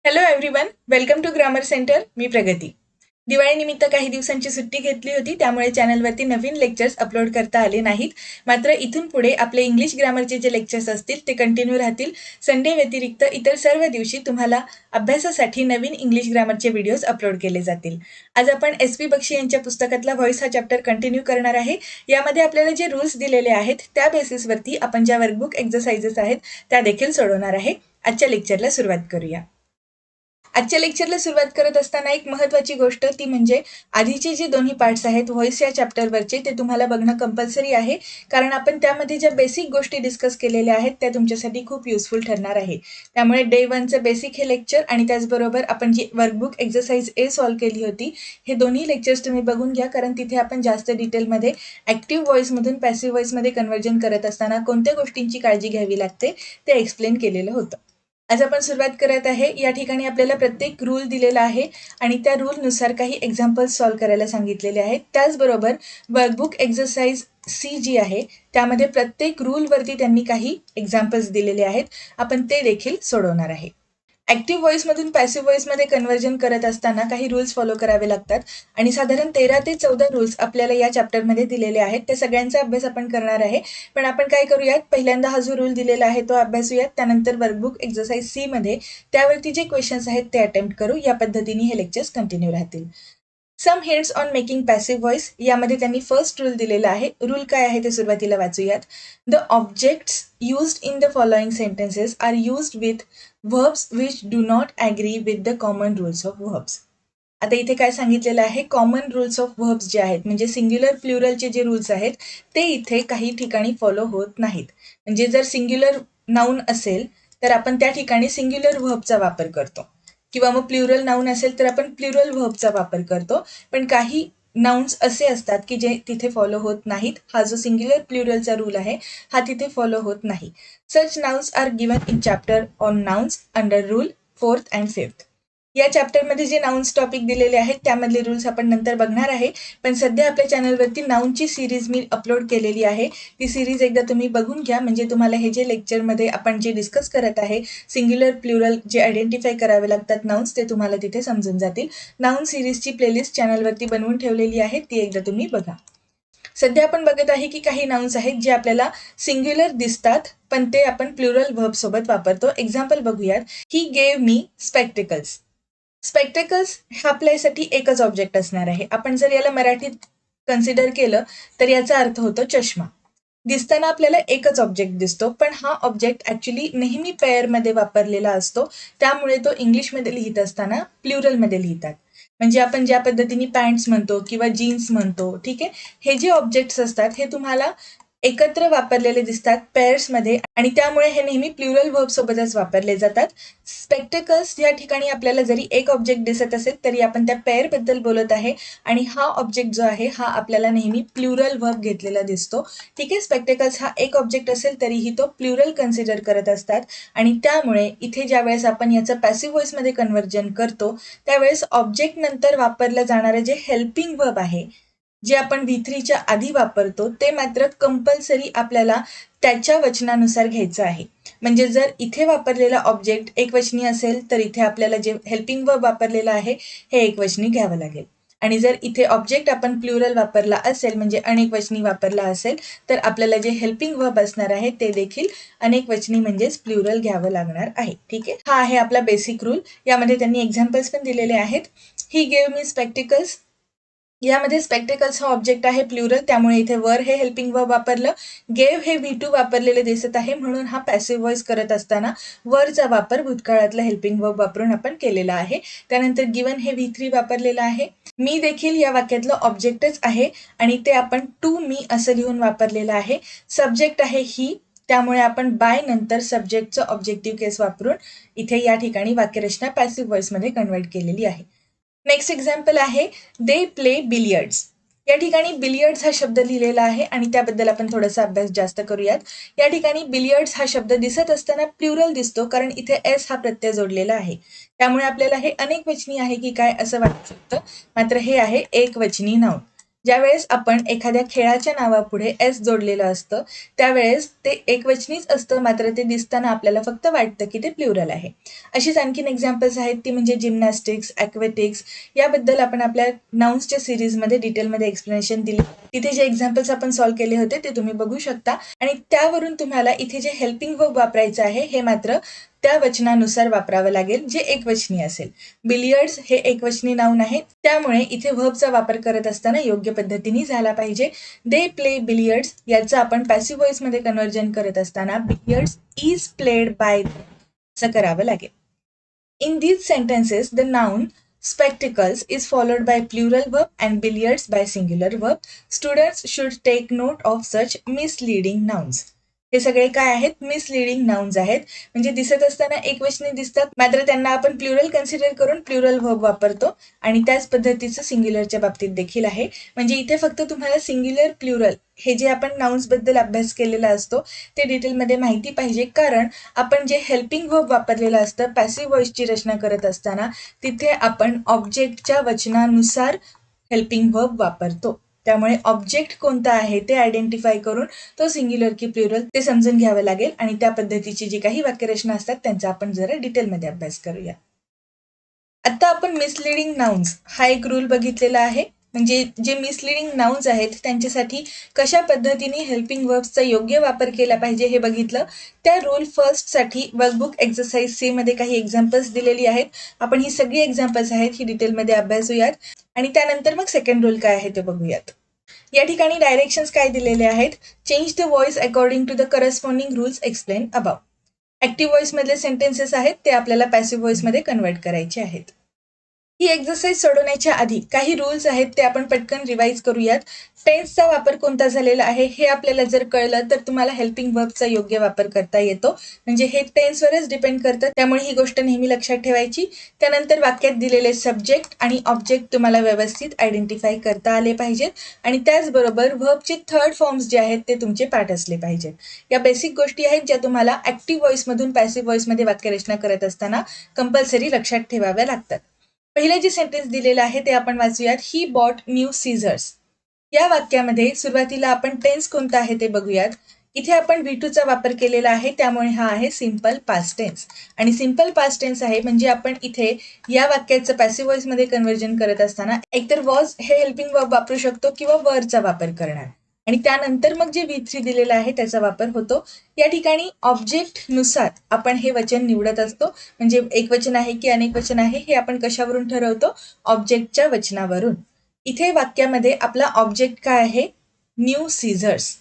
Hello everyone, welcome to grammar centre. मी प्रगती. दिवाळीनिमित्त काही दिवसांची सुट्टी घेतली होती, त्यामुळे चॅनलवरती नवीन लेक्चर्स अपलोड करता आले नाहीत. मात्र इथून पुढे आपले इंग्लिश ग्रामरचे जे लेक्चर्स असतील ते कंटिन्यू राहतील. संडे व्यतिरिक्त इतर सर्व दिवशी तुम्हाला अभ्यासासाठी नवीन इंग्लिश ग्रामरचे व्हिडिओज अपलोड केले जातील. आज आपण SP बक्षी यांच्या पुस्तकातला व्हॉइस हा चॅप्टर कंटिन्यू करणार आहे. यामध्ये आपल्याला जे रूल्स दिलेले आहेत त्या बेसिसवरती आपण ज्या वर्कबुक एक्सरसाइजेस आहेत त्या देखील सोडवणार आहे. आजच्या लेक्चरला सुरुवात करूया. आजच्या लेक्चरला सुरुवात करत असताना एक महत्त्वाची गोष्ट ती म्हणजे आधीचे जे दोन्ही पार्ट्स आहेत व्हॉइस या चॅप्टरवरचे ते तुम्हाला बघणं कंपल्सरी आहे, कारण आपण त्यामध्ये ज्या बेसिक गोष्टी डिस्कस केलेल्या आहेत त्या तुमच्यासाठी खूप युजफुल ठरणार आहे. त्यामुळे डे 1चं बेसिक हे लेक्चर आणि त्याचबरोबर आपण जी वर्कबुक एक्सरसाइज A सॉल्व्ह केली होती हे दोन्ही लेक्चर्स तुम्ही बघून घ्या, कारण तिथे आपण जास्त डिटेलमध्ये ॲक्टिव्ह व्हॉइसमधून पॅसिव्ह व्हॉइसमध्ये कन्व्हर्जन करत असताना कोणत्या गोष्टींची काळजी घ्यावी लागते ते एक्सप्लेन केलेलं होतं. आज आपण सुरुवात करत आहे. या ठिकाणी आपल्याला प्रत्येक रूल दिलेला आहे आणि त्या रूलनुसार काही एक्झाम्पल्स सॉल्व्ह करायला सांगितलेले आहेत. त्याचबरोबर वर्कबुक एक्सरसाइज C जी आहे त्यामध्ये प्रत्येक रूलवरती त्यांनी काही एक्झाम्पल्स दिलेले आहेत. आपण ते देखील सोडवणार आहे. ॲक्टिव्ह व्हॉइसमधून पॅसिव्ह व्हॉइसमध्ये कन्व्हर्जन करत असताना काही रूल्स फॉलो करावे लागतात आणि साधारण 13 ते 14 रूल्स आपल्याला या चॅप्टरमध्ये दिलेले आहेत. त्या सगळ्यांचा अभ्यास आपण करणार आहे. पण आपण काय करूयात, पहिल्यांदा हा जो रूल दिलेला आहे तो अभ्यासूयात. त्यानंतर वर्कबुक एक्सरसाइज C मध्ये त्यावरती जे क्वेश्चन्स आहेत ते अटेम्प्ट करू. या पद्धतीने हे लेक्चर्स कंटिन्यू राहतील. Some hints on making passive voice यामध्ये त्यांनी फर्स्ट रूल दिलेला आहे. रूल काय आहे ते सुरुवातीला वाचूयात. The objects used in the following sentences are used with verbs which do not agree with the common rules of verbs. आता इथे काय सांगितलेलं आहे, कॉमन रूल्स ऑफ व्हर्ब्स जे आहेत म्हणजे सिंग्युलर प्लुरलचे जे रूल्स आहेत ते इथे काही ठिकाणी फॉलो होत नाहीत. म्हणजे जर सिंग्युलर नाऊन असेल तर आपण त्या ठिकाणी सिंग्युलर व्हर्बचा वापर करतो, किंवा मग प्लुरल नाऊन असेल तर आपण प्लुरल व्हर्बचा वापर करतो. पण काही नाउन्स असे असतात की जे तिथे फॉलो होत नाहीत. हा जो सिंग्युलर प्लुरलचा रूल आहे हा तिथे फॉलो होत नाही. Such nouns are given in chapter on nouns under rule 4th and 5th. या चॅप्टरमध्ये जे नाउन्स टॉपिक दिलेले आहेत त्यामधले रूल्स आपण नंतर बघणार आहे. पण सध्या आपल्या चॅनलवरती नाउनची सिरीज मी अपलोड केलेली आहे. ती सिरीज एकदा तुम्ही बघून घ्या, म्हणजे तुम्हाला हे जे लेक्चरमध्ये आपण जे डिस्कस करत आहे सिंग्युलर प्लुरल जे आयडेंटिफाय करावे लागतात नाउन्स ते तुम्हाला तिथे समजून जातील. नाउन सिरीजची प्लेलिस्ट चॅनलवरती बनवून ठेवलेली आहे, ती एकदा तुम्ही बघा. सध्या आपण बघत आहे की काही नाउन्स आहेत जे आपल्याला सिंग्युलर दिसतात पण ते आपण प्लुरल व्हर्ब सोबत वापरतो. एक्झाम्पल बघूयात. He gave me spectacles. Spectacles हा आपल्यासाठी एकच ऑब्जेक्ट असणार आहे. आपण जर याला मराठीत कन्सिडर केलं तर याचा अर्थ होतो चष्मा. दिसताना आपल्याला एकच ऑब्जेक्ट दिसतो, पण हा ऑब्जेक्ट ॲक्च्युली नेहमी पेअरमध्ये वापरलेला असतो. त्यामुळे तो इंग्लिशमध्ये लिहित असताना प्लुरलमध्ये लिहितात. म्हणजे आपण ज्या पद्धतीने पॅन्ट्स म्हणतो किंवा जीन्स म्हणतो, ठीक आहे, हे जे ऑब्जेक्ट्स असतात हे तुम्हाला एकत्र वापरलेले दिसतात पेअर्समध्ये आणि त्यामुळे हे नेहमी प्लुरल व्हर्ब सोबतच वापरले जातात. स्पेक्टेकल्स या ठिकाणी आपल्याला जरी एक ऑब्जेक्ट दिसत असेल तरी आपण त्या पेअरबद्दल बोलत आहे आणि हा ऑब्जेक्ट जो आहे हा आपल्याला नेहमी प्लुरल व्हर्ब घेतलेला दिसतो. ठीक आहे, स्पेक्टेकल्स हा एक ऑब्जेक्ट असेल तरीही तो प्लुरल कन्सिडर करत असतात आणि त्यामुळे इथे ज्या वेळेस आपण याचं पॅसिव्ह व्हॉइसमध्ये कन्व्हर्जन करतो त्यावेळेस ऑब्जेक्ट नंतर वापरलं जाणारं जे हेल्पिंग व्हर्ब आहे, जे आपण V3च्या आधी वापरतो, ते मात्र कंपल्सरी आपल्याला त्याच्या वचनानुसार घ्यायचं आहे. म्हणजे जर इथे वापरलेला ऑब्जेक्ट एकवचनी असेल तर इथे आपल्याला जे हेल्पिंग वर्ब वापरलेलं आहे हे एकवचनी घ्यावं लागेल. आणि जर इथे ऑब्जेक्ट आपण प्लुरल वापरला असेल म्हणजे अनेकवचनी वापरला असेल तर आपल्याला जे हेल्पिंग वर्ब असणार आहे ते देखील अनेकवचनी म्हणजेच प्लुरल घ्यावं लागणार आहे. ठीक आहे, हा आहे आपला बेसिक रूल. यामध्ये त्यांनी एक्झाम्पल्स पण दिलेले आहेत. He gave me spectacles. यामध्ये स्पेक्टेकल्स हा ऑब्जेक्ट आहे प्लुरल, त्यामुळे इथे वर हे हेल्पिंग वर्ब वापरलं. गेव हे V2 वापरलेले दिसत आहे म्हणून हा पॅसिव्ह व्हॉइस करत असताना वरचा वापर भूतकाळातला हेल्पिंग वर्ब वापरून आपण केलेला आहे. त्यानंतर गिवन हे V3 वापरलेलं आहे. मी देखील या वाक्यातलं ऑब्जेक्टच आहे आणि ते आपण टू मी असं लिहून वापरलेलं आहे. सब्जेक्ट आहे ही, त्यामुळे आपण बाय नंतर सब्जेक्टचं ऑब्जेक्टिव्ह केस वापरून इथे या ठिकाणी वाक्यरचना पॅसिव्ह व्हॉइसमध्ये कन्वर्ट केलेली आहे. नेक्स्ट एक्झाम्पल आहे दे प्ले बिलियर्ड्स. या ठिकाणी बिलियर्ड्स हा शब्द लिहिलेला आहे आणि त्याबद्दल आपण थोडासा अभ्यास जास्त करूयात. या ठिकाणी बिलियर्ड्स हा शब्द दिसत असताना प्लुरल दिसतो कारण इथे एस हा प्रत्यय जोडलेला आहे. त्यामुळे आपल्याला हे अनेकवचनी आहे की काय असं वाटू शकतं, मात्र हे आहे एकवचनी नाउन. ज्यावेळेस आपण एखाद्या खेळाच्या नावापुढे एस जोडलेलं असतं त्यावेळेस ते एकवचनीच असतं, मात्र ते दिसताना आपल्याला फक्त वाटतं की ते प्लुरल आहे. अशीच आणखीन एक्झाम्पल्स आहेत ती म्हणजे जिम्नॅस्टिक्स, ॲक्वेटिक्स. याबद्दल आपण आपल्या नाउन्सच्या सिरीजमध्ये डिटेलमध्ये एक्सप्लेनेशन दिली. तिथे जे एक्झाम्पल्स आपण सॉल्व्ह केले होते ते तुम्ही बघू शकता आणि त्यावरून तुम्हाला इथे जे हेल्पिंग वर्ब वापरायचं आहे हे मात्र त्या वचनानुसार वापरावं लागेल जे एकवचनी असेल. बिलियर्ड्स हे एकवचनी नाऊन आहे, त्यामुळे इथे व्हर्बचा वापर करत असताना योग्य पद्धतीने झाला पाहिजे. दे प्ले बिलियर्ड्स याचं आपण पॅसिव्ह व्हॉइस मध्ये कन्वर्जन करत असताना बिलियर्ड्स इज प्लेड बाय असं करावं लागेल. In these sentences the noun spectacles is followed by plural verb and billiards by singular verb. Students should take note of such misleading nouns. हे सगळे काय आहेत? मिसलिडिंग नाउन्स आहेत. म्हणजे दिसत असताना एकवचनी दिसतात, मात्र त्यांना आपण प्लुरल कन्सिडर करून प्लुरल वर्ब वापरतो आणि त्याच पद्धतीचं सिंग्युलरच्या बाबतीत देखील आहे. म्हणजे इथे फक्त तुम्हाला सिंग्युलर प्लुरल हे जे आपण नाउन्स बद्दल अभ्यास केलेला असतो ते डिटेलमध्ये माहिती पाहिजे, कारण आपण जे हेल्पिंग वर्ब वापरलेलं असतं पॅसिव्ह व्हॉइसची रचना करत असताना तिथे आपण ऑब्जेक्टच्या वचनानुसार हेल्पिंग वर्ब वापरतो. त्यामुळे ऑब्जेक्ट कोणता आहे ते आयडेंटिफाय करून तो सिंग्युलर की प्लुरल ते समजून घ्यावं लागेल आणि त्या पद्धतीची जी काही वाक्यरचना असतात त्यांचा आपण जरा डिटेलमध्ये अभ्यास करूया. आता आपण मिसलिडिंग नाउन्स हा एक रूल बघितलेला आहे. म्हणजे जे मिसलिडिंग नाउन्स आहेत त्यांच्यासाठी कशा पद्धतीने हेल्पिंग वर्ब्सचा योग्य वापर केला पाहिजे हे बघितलं. त्या रूल फर्स्टसाठी वर्कबुक एक्सरसाइज सी मध्ये काही एक्झाम्पल्स दिलेली आहेत. आपण ही सगळी एक्झाम्पल्स आहेत ही डिटेलमध्ये अभ्यासूयात आणि त्यानंतर मग सेकंड रूल काय आहे ते बघूयात. या ठिकाणी डायरेक्शन्स काय दिलेले आहेत? Change the voice according to the corresponding rules explain about. Active voice मधले सेंटेन्सेस आहेत ते आपल्याला पॅसिव्ह व्हॉइस मध्ये कन्वर्ट करायचे आहेत. ही एक्सरसाइज सोडवण्याच्या आधी काही रूल्स आहेत ते आपण पटकन रिवाइज करूयात. टेन्सचा वापर कोणता झालेला आहे हे आपल्याला जर कळलं तर तुम्हाला हेल्पिंग वर्बचा योग्य वापर करता येतो. म्हणजे हे टेन्सवरच डिपेंड करतं, त्यामुळे ही गोष्ट नेहमी लक्षात ठेवायची. त्यानंतर वाक्यात दिलेले सब्जेक्ट आणि ऑब्जेक्ट तुम्हाला व्यवस्थित आयडेंटिफाय करता आले पाहिजेत आणि त्याचबरोबर व्हर्बचे थर्ड फॉर्म्स जे आहेत ते तुमचे पाठ असले पाहिजेत. या बेसिक गोष्टी आहेत ज्या तुम्हाला ऍक्टिव्ह व्हॉइसमधून पॅसिव्ह व्हॉइसमध्ये वाक्यरचना करत असताना कंपल्सरी लक्षात ठेवाव्या लागतात. पहिले जे सेंटेन्स दिलेलं आहे ते आपण वाचूयात. He bought new scissors. या वाक्यामध्ये सुरुवातीला आपण टेन्स कोणता आहे ते बघूयात. इथे आपण V2 चा वापर केलेला आहे, त्यामुळे हा आहे सिंपल पास्ट टेन्स आणि सिंपल पास्ट टेन्स आहे म्हणजे आपण इथे या वाक्याचं पॅसिव्ह व्हॉइस मध्ये कन्वर्जन करत असताना एकतर वॉज हे हेल्पिंग वर्ब वापरू शकतो किंवा वरचा वापर करणार आणि त्यानंतर मग जे V3 दिलेलं आहे त्याचा वापर होतो. या ठिकाणी ऑब्जेक्ट नुसार आपण हे वचन निवडत असतो. म्हणजे एक वचन आहे की अनेक वचन आहे हे आपण कशावरून ठरवतो? ऑब्जेक्टच्या वचनावरून. इथे वाक्यामध्ये आपला ऑब्जेक्ट काय आहे? New scissors.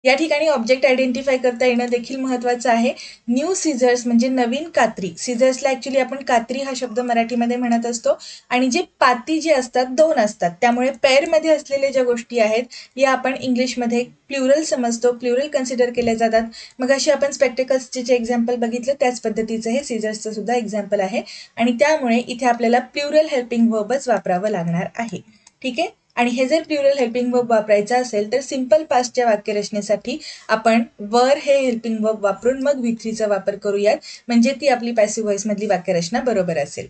या ठिकाणी ऑब्जेक्ट आयडेंटिफाय करता येणं देखील महत्वाचं आहे. न्यू सीझर्स म्हणजे नवीन कात्री. सीझर्सला ऍक्च्युली आपण कात्री हा शब्द मराठीमध्ये म्हणत असतो आणि जे पाती जे असतात दोन असतात, त्यामुळे पेअरमध्ये असलेल्या ज्या गोष्टी आहेत या आपण इंग्लिशमध्ये प्लुरल समजतो, प्लुरल कन्सिडर केल्या जातात. मग अशी आपण स्पेक्टिकल्सचे जे एक्झाम्पल बघितलं त्याच पद्धतीचं हे सीझर्सचं सुद्धा एक्झाम्पल आहे आणि त्यामुळे इथे आपल्याला प्लुरल हेल्पिंग वर्बच वापरावं लागणार आहे. ठीक आहे. आणि हे जर प्लुरल हेल्पिंग वर्ब वापरायचा असेल तर सिंपल पास्टच्या वाक्यरचनेसाठी आपण वर हे हेल्पिंग वर्ब वापरून मग V3चा वापर करूयात, म्हणजे ती आपली पॅसिव्ह व्हॉइस मधली वाक्यरचना बरोबर असेल.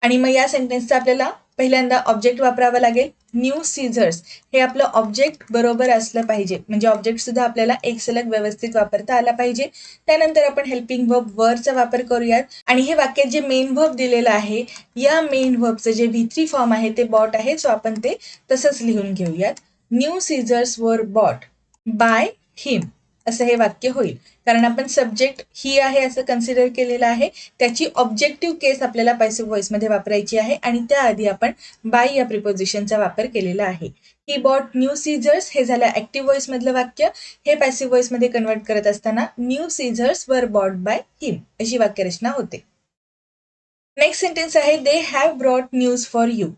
आणि मग या सेंटेन्सचा आपल्याला पहिल्यांदा ऑब्जेक्ट वापरावा लागेल. न्यू सीझर्स हे आपलं ऑब्जेक्ट बरोबर असलं पाहिजे, म्हणजे ऑब्जेक्ट सुद्धा आपल्याला एक सलग व्यवस्थित वापरता आला पाहिजे. त्यानंतर आपण हेल्पिंग वर्ब वरचा वापर करूयात आणि हे वाक्यात जे मेन वर्ब दिलेलं आहे या मेन वर्बचं जे V3 फॉर्म आहे ते बॉट आहे, सो आपण ते तसंच लिहून घेऊयात. न्यू सीझर्स वर बॉट बाय हिम असं हे वाक्य होईल, कारण आपण सब्जेक्ट ही आहे असं कन्सिडर केलेलं आहे. त्याची ऑब्जेक्टिव्ह केस आपल्याला पॅसिव्ह व्हॉइस मध्ये वापरायची आहे आणि त्याआधी आपण बाय या प्रिपोजिशनचा वापर केलेला आहे. ही बॉट न्यू सीझर्स हे झालं ऍक्टिव्ह व्हॉइस मधलं वाक्य. हे पॅसिव्ह व्हॉइस मध्ये कन्वर्ट करत असताना न्यू सीझर्स वर बॉट बाय हिम अशी वाक्यरचना होते. नेक्स्ट सेंटेन्स आहे they have brought news for you.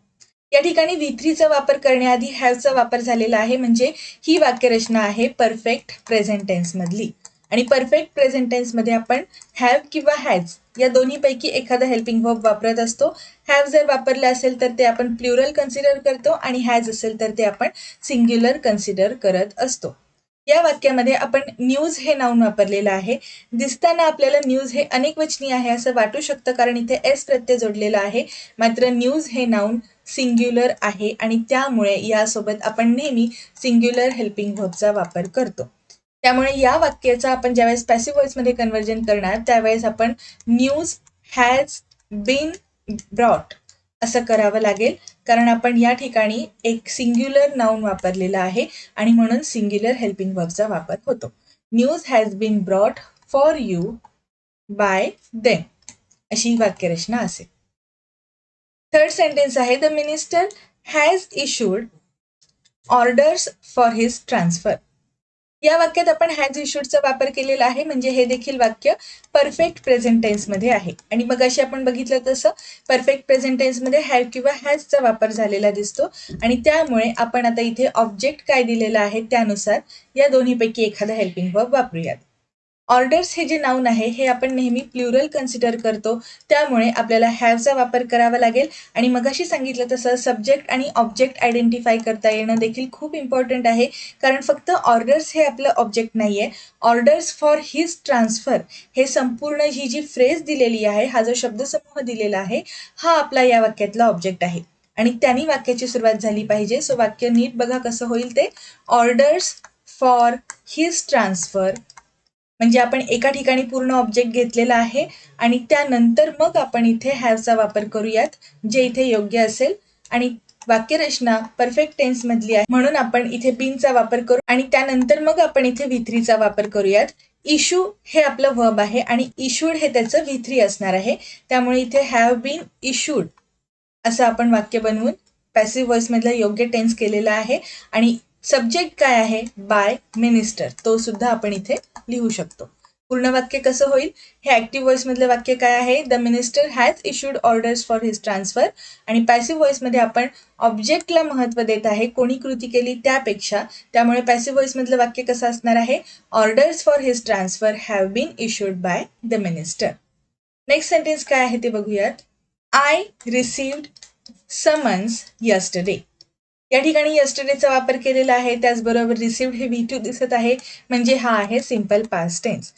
या ठिकाणी V3चा वापर करण्याआधी हॅवचा वापर झालेला आहे, म्हणजे ही वाक्यरचना आहे परफेक्ट प्रेझेंट टेन्स मधली आणि परफेक्ट प्रेझेंट टेन्स मध्ये आपण हॅव किंवा हॅज या दोन्हीपैकी एखादा हेल्पिंग वर्ब वापरत असतो. हॅव जर वापरलं असेल तर ते आपण प्लुरल कन्सिडर करतो आणि हॅज असेल तर ते आपण सिंग्युलर कन्सिडर करत असतो. या वाक्यामध्ये आपण न्यूज हे नाउन वापरलेलं आहे. दिसताना आपल्याला न्यूज हे अनेक वचनी आहे असं वाटू शकतं, कारण इथे एस प्रत्यय जोडलेला आहे, मात्र न्यूज हे नाउन सिंग्युलर आहे आणि त्यामुळे यासोबत आपण नेहमी सिंग्युलर हेल्पिंग व्हर्बचा वापर करतो. त्यामुळे या वाक्याचा आपण ज्यावेळेस पॅसिव्ह व्हॉइसमध्ये कन्व्हर्जन करणार त्यावेळेस आपण न्यूज हॅज बीन ब्रॉट असं करावं लागेल, कारण आपण या ठिकाणी एक सिंग्युलर नाउन वापरलेला आहे आणि म्हणून सिंग्युलर हेल्पिंग व्हर्बचा वापर होतो. News has been brought for you by them अशी वाक्यरचना असेल. थर्ड सेंटेन्स आहे the minister has issued orders for his transfer. या वाक्यात आपण हॅज इश्यूडचा वापर केलेला आहे, म्हणजे हे देखील वाक्य परफेक्ट प्रेझेंट टेन्समध्ये आहे. आणि मग अशी आपण बघितलं तसं परफेक्ट प्रेझेंट टेन्समध्ये हॅव किंवा हॅजचा वापर झालेला दिसतो आणि त्यामुळे आपण आता इथे ऑब्जेक्ट काय दिलेला आहे त्यानुसार या दोन्हीपैकी एखादा हेल्पिंग वर्ब वापरूयात. ऑर्डर्स हे जे नाउन आहे हे आपण नेहमी प्लुरल कन्सिडर करतो, त्यामुळे आपल्याला हॅवचा वापर करावा लागेल. आणि मगाशी सांगितलं तसं सब्जेक्ट आणि ऑब्जेक्ट आयडेंटिफाय करता येणं देखील खूप इम्पॉर्टंट आहे, कारण फक्त ऑर्डर्स हे आपलं ऑब्जेक्ट नाही आहे. ऑर्डर्स फॉर हिज ट्रान्सफर हे संपूर्ण ही जी फ्रेज दिलेली आहे, हा जो शब्दसमूह दिलेला आहे, हा आपला या वाक्यातला ऑब्जेक्ट आहे आणि त्यांनी वाक्याची सुरुवात झाली पाहिजे. सो वाक्य नीट बघा कसं होईल ते. ऑर्डर्स फॉर हिज ट्रान्सफर म्हणजे आपण एका ठिकाणी पूर्ण ऑब्जेक्ट घेतलेला आहे आणि त्यानंतर मग आपण इथे हॅवचा वापर करूयात, जे इथे योग्य असेल. आणि वाक्यरचना परफेक्ट टेन्स मधली आहे म्हणून आपण इथे बीनचा वापर करू आणि त्यानंतर मग आपण इथे V3चा वापर करूयात. इशू हे आपलं वर्ब आहे आणि इशूड हे त्याचं V3 असणार आहे, त्यामुळे इथे हॅव बीन इशूड असं आपण वाक्य बनवून पॅसिव्ह व्हॉइस मधलं योग्य टेन्स केलेला आहे. आणि सब्जेक्ट काय आहे, बाय मिनिस्टर, तो सुद्धा आपण इथे लिहू शकतो. पूर्ण वाक्य कसं होईल, हे ऍक्टिव्ह व्हॉइस मधलं वाक्य काय आहे, the minister has issued orders for his transfer. आणि पॅसिव्ह व्हॉइस मध्ये आपण ऑब्जेक्टला महत्व देत आहे, कोणी कृती केली त्यापेक्षा, त्यामुळे पॅसिव्ह व्हॉइस मधलं वाक्य कसं असणार आहे, orders for his transfer have been issued by the minister. Next sentence काय आहे ते बघूयात. I received summons yesterday. या ठिकाणी यस्टरडेचा वापर केलेला आहे, त्याचबरोबर रिसिव्ड हे V2 दिसत आहे, म्हणजे हा आहे सिंपल पास्ट टेन्स.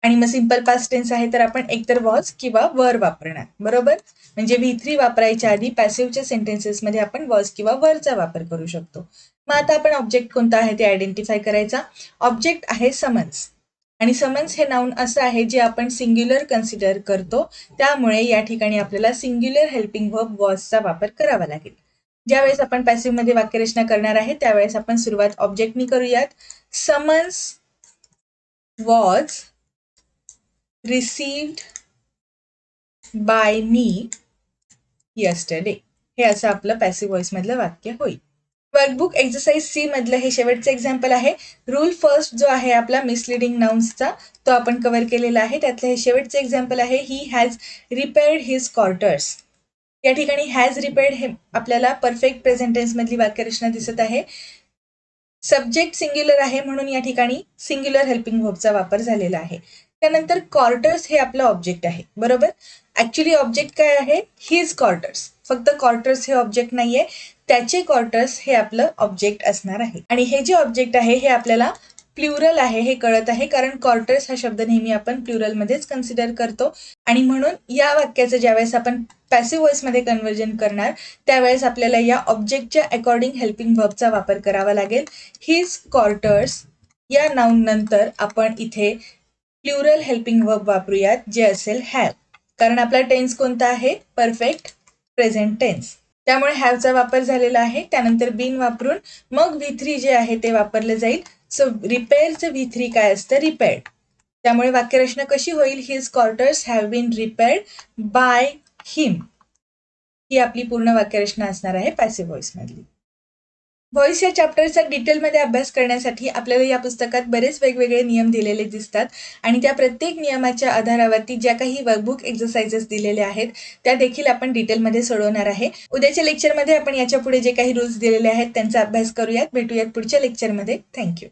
आणि मग सिंपल पास्ट टेन्स आहे तर आपण एकतर वॉज किंवा वर वापरणार, बरोबर. म्हणजे V3 वापरायच्या आधी पॅसिव्हच्या सेंटेन्सेसमध्ये आपण वॉज किंवा वरचा वापर करू शकतो. मग आता आपण ऑब्जेक्ट कोणता आहे ते आयडेंटिफाय करायचा. ऑब्जेक्ट आहे समन्स आणि समन्स हे नाउन असं आहे जे आपण सिंग्युलर कन्सिडर करतो, त्यामुळे या ठिकाणी आपल्याला सिंग्युलर हेल्पिंग वर्ब वॉजचा वापर करावा लागेल. ज्यावेळेस आपण पॅसिव्ह मध्ये वाक्यरचना करणार आहे त्यावेळेस आपण सुरुवात ऑब्जेक्टनी करूयात. Summons was received by me yesterday, हे असं आपलं पॅसिव्ह व्हॉइस मधलं वाक्य होईल. वर्कबुक एक्सरसाइज C मधलं हे शेवटचं एक्झाम्पल आहे. रूल फर्स्ट जो आहे आपला मिसलिडिंग नाउन्सचा, तो आपण कव्हर केलेला आहे. त्यातलं हे शेवटचं एक्झाम्पल आहे, he has repaired his quarters. या ठिकाणी हॅज रिपेअर्ड हे आपल्याला परफेक्ट प्रेझेंट टेन्स मधली वाक्यरचना दिसत आहे. सब्जेक्ट सिंग्युलर आहे म्हणून या ठिकाणी सिंग्युलर हेल्पिंग व्हर्बचा वापर झालेला आहे. त्यानंतर क्वार्टर्स हे आपलं ऑब्जेक्ट आहे, बरोबर. ऍक्च्युली ऑब्जेक्ट काय आहे, हिज क्वार्टर्स. फक्त क्वार्टर्स हे ऑब्जेक्ट नाहीये, त्याचे क्वार्टर्स हे आपलं ऑब्जेक्ट असणार आहे. आणि हे जे ऑब्जेक्ट आहे हे आपल्याला प्लुरल आहे हे कळत आहे, कारण क्वार्टर्स हा शब्द नेहमी आपण प्लुरल मध्येच कन्सिडर करतो. आणि म्हणून या वाक्याचं ज्यावेळेस आपण पॅसिव्ह व्हॉइस मध्ये कन्व्हर्जन करणार त्यावेळेस आपल्याला या ऑब्जेक्टच्या अकॉर्डिंग हेल्पिंग व्हर्बचा वापर करावा लागेल. हिज क्वार्टर्स या नाउन नंतर आपण इथे प्लुरल हेल्पिंग व्हर्ब वापरूयात, जे असेल हॅव, कारण आपला टेन्स कोणता आहे, परफेक्ट प्रेझेंट टेन्स. त्यामुळे हॅवचा वापर झालेला आहे. त्यानंतर बीन वापरून मग V3 जे आहे ते वापरले जाईल. सो रिपेअरचं V3 काय असतं, रिपेअर्ड. त्यामुळे वाक्यरचना कशी होईल, his quarters have been repaired by him, ही आपली पूर्ण वाक्यरचना असणार आहे पॅसिव्ह व्हॉइस मधली. व्हॉइस या चॅप्टरचा डिटेलमध्ये अभ्यास करण्यासाठी आपल्याला या पुस्तकात बरेच वेगवेगळे नियम दिलेले दिसतात आणि त्या प्रत्येक नियमाच्या आधारावरती ज्या काही वर्कबुक एक्सरसाइजेस दिलेले आहेत त्या देखील आपण डिटेलमध्ये सोडवणार आहे. उद्याच्या लेक्चरमध्ये आपण याच्या पुढे जे काही रूल्स दिलेले आहेत त्यांचा अभ्यास करूयात. भेटूयात पुढच्या लेक्चरमध्ये. थँक्यू.